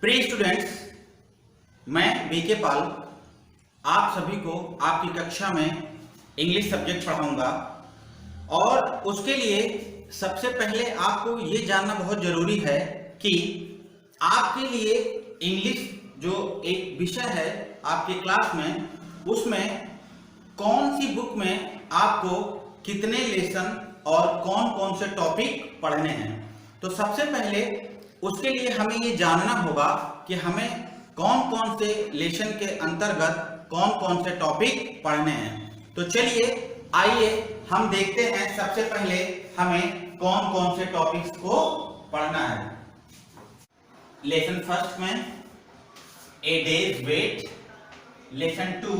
प्रिय स्टूडेंट्स, मैं बीके पाल आप सभी को आपकी कक्षा में इंग्लिश सब्जेक्ट पढ़ाऊंगा। और उसके लिए सबसे पहले आपको ये जानना बहुत ज़रूरी है कि आपके लिए इंग्लिश जो एक विषय है आपके क्लास में, उसमें कौन सी बुक में आपको कितने लेसन और कौन कौन से टॉपिक पढ़ने हैं। तो सबसे पहले उसके लिए हमें ये जानना होगा कि हमें कौन कौन से लेसन के अंतर्गत कौन कौन से टॉपिक पढ़ने हैं। तो चलिए आइए हम देखते हैं सबसे पहले हमें कौन कौन से टॉपिक्स को पढ़ना है। लेसन फर्स्ट में a day's wait, lesson 2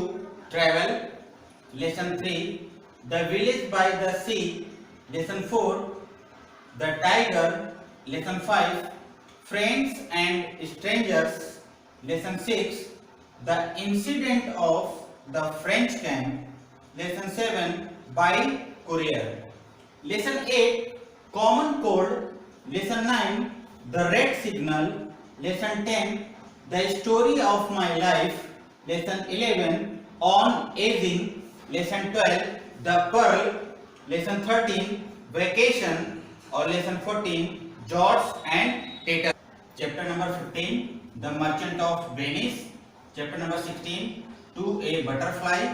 travel, lesson 3 the village by the sea, lesson 4 the tiger, lesson 5 friends and strangers, lesson 6 the incident of the French camp, lesson 7 by courier, lesson 8 common cold, lesson 9 the red signal, lesson 10 the story of my life, lesson 11 on ageing, lesson 12 the pearl, lesson 13 vacation और lesson 14 George and टेटर। Chapter number 15 the merchant of Venice, chapter number 16 to a butterfly,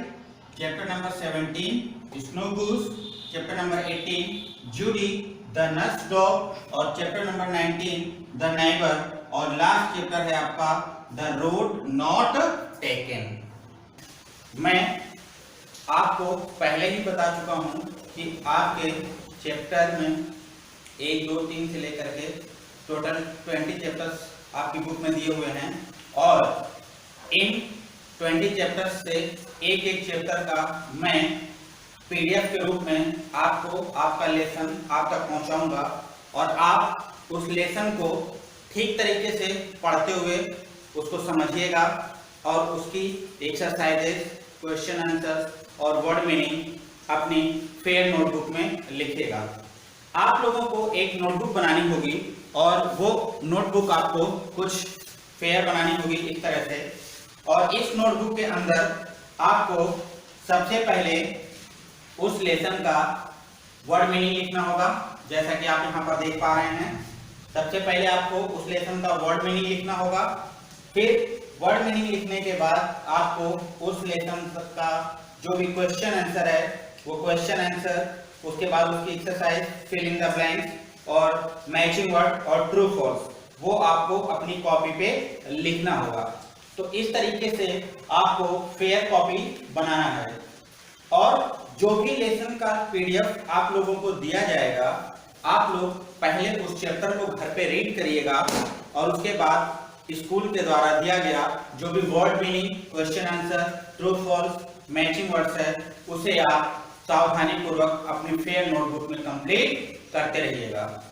chapter number 17 snow goose, chapter number 18 Judy the nurse dog और chapter number 19 the neighbour और last chapter है आपका the road not taken. मैं आपको पहले ही बता चुका हूं कि आपके चैप्टर में 1, 2, 3 से लेकर के टोटल 20 चैप्टर्स आपकी बुक में दिए हुए हैं और इन 20 चैप्टर्स से एक एक चैप्टर का मैं पीडीएफ के रूप में आपको आपका लेसन आप तक पहुंचाऊंगा और आप उस लेसन को ठीक तरीके से पढ़ते हुए उसको समझिएगा और उसकी एक्सरसाइजेस, क्वेश्चन आंसर्स और वर्ड मीनिंग अपनी फेयर नोटबुक में लिखिएगा। आप लोगों को एक नोटबुक बनानी होगी और वो नोटबुक आपको कुछ फेयर बनानी होगी इस तरह से। और इस नोटबुक के अंदर आपको सबसे पहले उस लेसन का वर्ड मीनिंग लिखना होगा, जैसा कि आप यहाँ पर देख पा रहे हैं। सबसे पहले आपको उस लेसन का वर्ड मीनिंग लिखना होगा। फिर वर्ड मीनिंग लिखने के बाद आपको उस लेसन का जो भी क्वेश्चन आंसर है वो क्वेश्चन आंसर, उसके बाद उसकी exercise fill in the blanks और मैचिंग वर्ड और ट्रू फॉल्स, वो आपको अपनी कॉपी पे लिखना होगा। तो इस तरीके से आपको फेयर कॉपी बनाना है और जो भी लेसन का पीडीएफ आप लोगों को दिया जाएगा, आप लोग पहले उस चैप्टर को घर पे रीड करिएगा और उसके बाद स्कूल के द्वारा दिया गया जो भी word meaning, question answer, true false, matching words है, उसे आप सावधानी पूर्वक अपनी फेयर नोटबुक में कंप्लीट करते रहिएगा।